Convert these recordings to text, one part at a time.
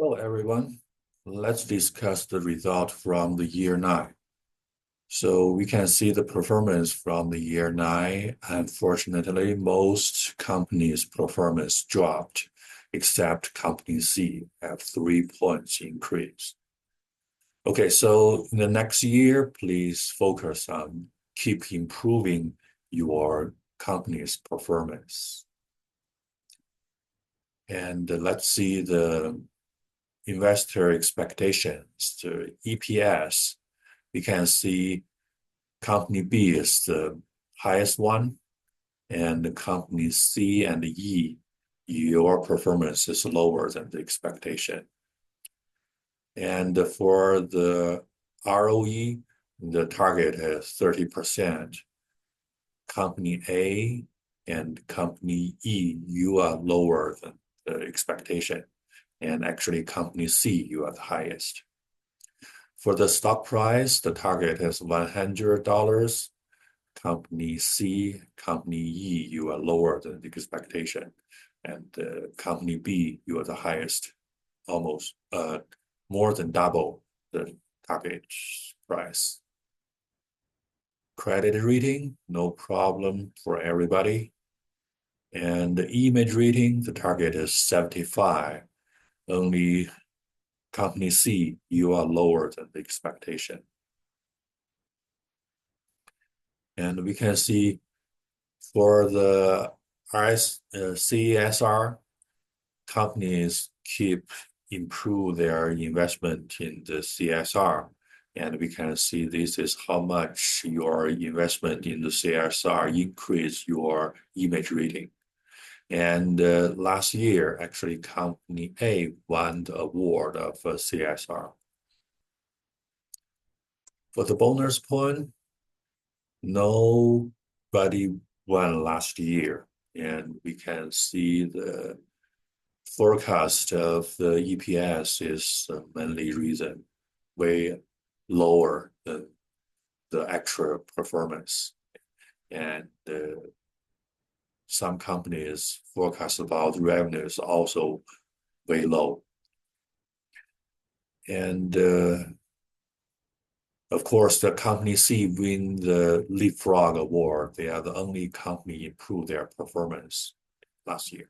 Hello, everyone. Let's discuss the result from the year 9. So we can see the performance from the year 9. Unfortunately, most companies' performance dropped, except company C have 3 points increase. Okay, so in the next year, please focus on keep improving your company's performance. And let's see the investor expectations, the EPS. We can see company B is the highest one, and the company C and E, your performance is lower than the expectation. And for the ROE, the target is 30%. Company A and company E, you are lower than the expectation. And actually, company C, you are the highest. For the stock price, the target is $100. Company C, company E, you are lower than the expectation. And company B, you are the highest, almost more than double the target price. Credit rating, no problem for everybody. And the image rating, the target is 75. Only company C, you are lower than the expectation. And we can see for the CSR, companies keep improve their investment in the CSR. And we can see this is how much your investment in the CSR increase your image rating. And last year, actually, company A won the award of CSR. For the bonus point, nobody won last year, and we can see the forecast of the EPS is the mainly reason, way lower than the actual performance. And some companies forecast about revenues also way low. And of course, the company C win the Leapfrog Award. They are the only company improve their performance last year.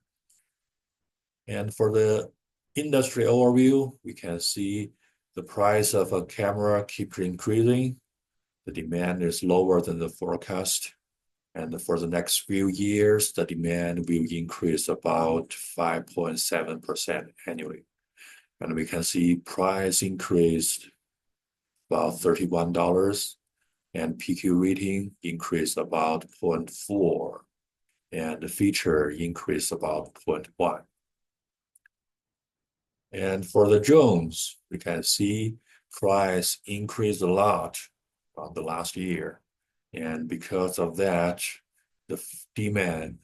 And for the industry overview, we can see the price of a camera keeps increasing. The demand is lower than the forecast. And for the next few years, the demand will increase about 5.7% annually. And we can see price increased about $31, and PQ rating increased about 0.4, and the feature increased about 0.1. And for the Jones, we can see price increased a lot from the last year. And because of that, the demand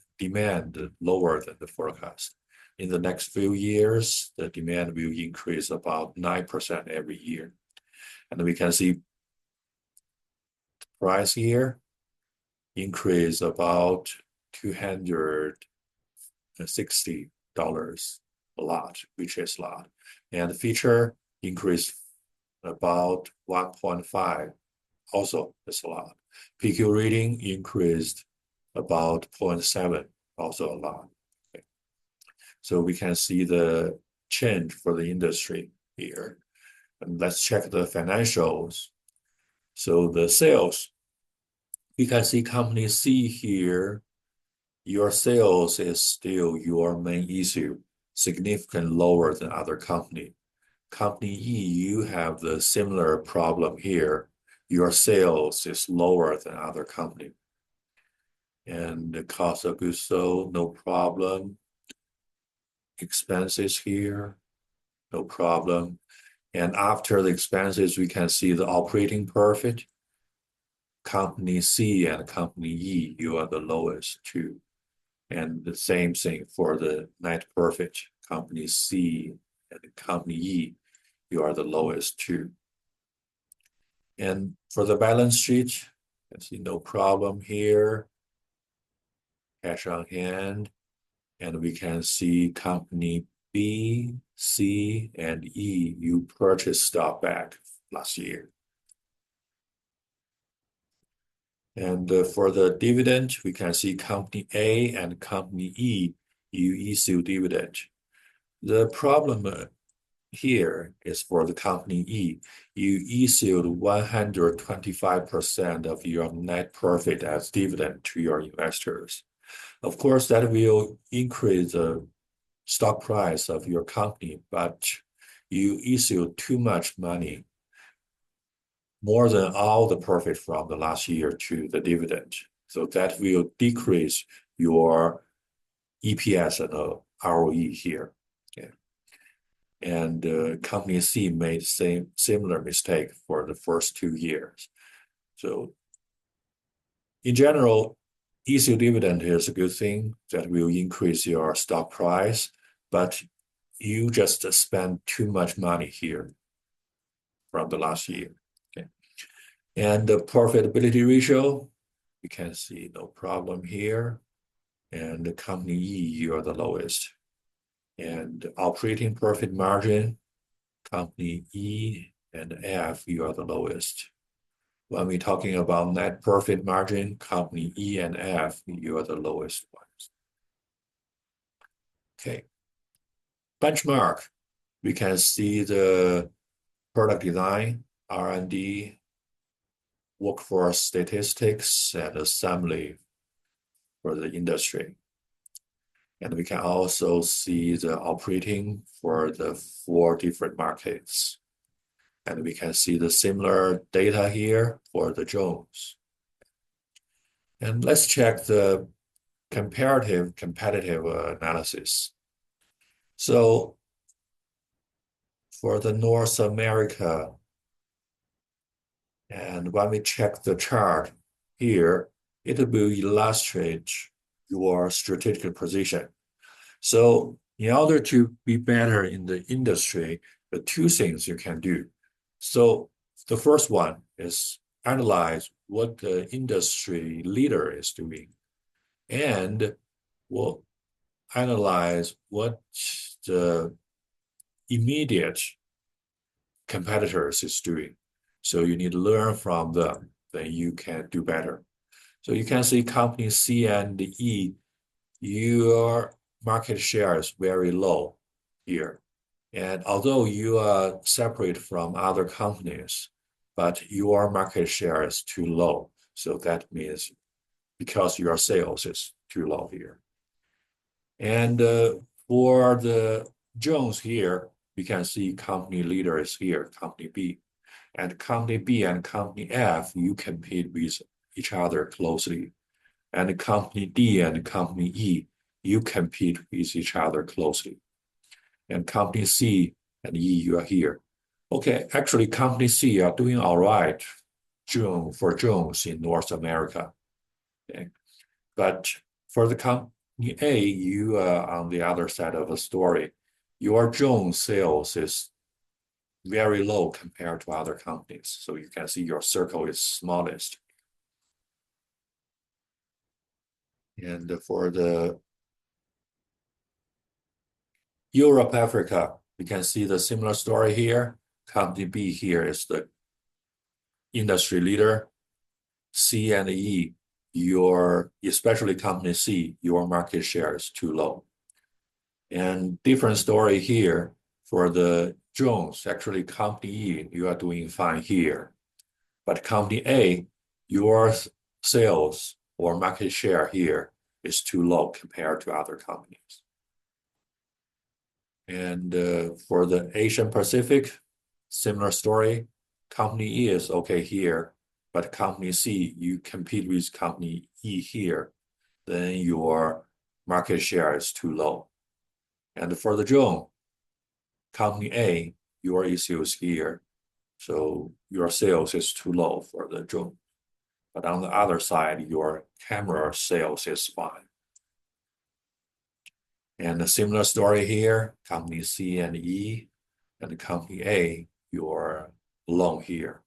lower than the forecast. In the next few years, the demand will increase about 9% every year. And we can see price here increase about $260 a lot, which is a lot. And the feature increased about 1.5, also is a lot. PQ rating increased about 0.7, also a lot. Okay. So we can see the change for the industry here. And let's check the financials. So the sales, you can see company C here, your sales is still your main issue, significantly lower than other company. Company E, you have the similar problem here. Your sales is lower than other company. And the cost of goods sold, no problem. Expenses here, no problem. And after the expenses, we can see the operating profit. Company C and company E, you are the lowest too. And the same thing for the net profit. Company C and company E, you are the lowest too. And for the balance sheet, you can see no problem here. Cash on hand. And we can see company B, C, and E, you purchased stock back last year. And for the dividend, we can see company A and company E, you issue dividend. The problem here is for the company E, you issued 125% of your net profit as dividend to your investors. Of course, that will increase the stock price of your company, but you issue too much money, more than all the profit from the last year to the dividend. So that will decrease your EPS and ROE here. Okay. And company C made similar mistake for the first 2 years. So in general, issue dividend is a good thing that will increase your stock price, but you just spend too much money here from the last year. Okay. And the profitability ratio, you can see no problem here. And the company E, you are the lowest. And operating profit margin, company E and F, you are the lowest. When we're talking about net profit margin, company E and F, you are the lowest ones. Okay. Benchmark, we can see the product design, R&D, workforce statistics, and assembly for the industry. And we can also see the operating for the 4 different markets. And we can see the similar data here for the Jones. And let's check the competitive analysis. So for the North America, and when we check the chart here, it will illustrate your strategic position. So in order to be better in the industry, the 2 things you can do. So the first one is analyze what the industry leader is doing, and we'll analyze what the immediate competitors is doing. So you need to learn from them, then you can do better. So you can see company C and E, your market share is very low here. And although you are separate from other companies, but your market share is too low. So that means because your sales is too low here. And for the Jones here, we can see company leader is here, company B. And company B and company F, you compete with each other closely. And company D and company E, you compete with each other closely. And company C and E, you are here. Okay, actually company C are doing all right for Jones in North America. Okay. But for the company A, you are on the other side of the story. Your Jones sales is very low compared to other companies. So you can see your circle is smallest. And for the Europe, Africa, you can see the similar story here. Company B here is the industry leader. C and E, especially company C, your market share is too low. And different story here for the Jones, actually company E, you are doing fine here. But company A, your sales or market share here is too low compared to other companies. And for the Asian Pacific, similar story. Company E is okay here, but company C, you compete with company E here, then your market share is too low. And for the Jones, company A, your issue is here, so your sales is too low for the Jones. But on the other side, your camera sales is fine. And a similar story here, company C and E, and company A, you're alone here.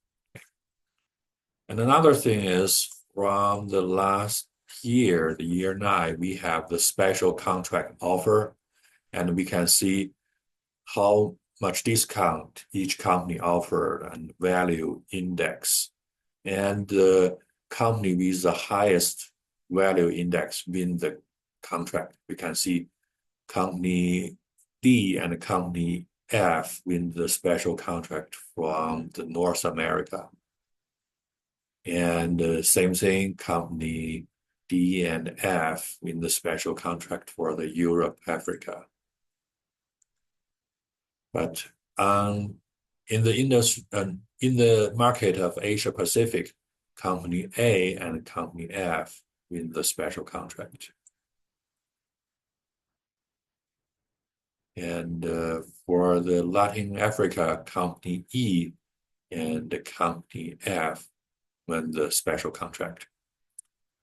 And another thing is from the last year, the year 9, we have the special contract offer, and we can see how much discount each company offered and value index. And the company with the highest value index win the contract. We can see company D and company F win the special contract from the North America. And same thing, company D and F win the special contract for the Europe, Africa. But in the market of Asia Pacific, company A and company F win the special contract. And for the Latin Africa, company E and the company F win the special contract.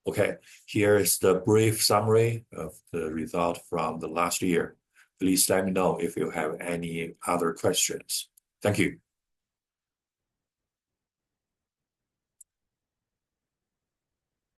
Okay, here is the brief summary of the result from the last year. Please let me know if you have any other questions. Thank you.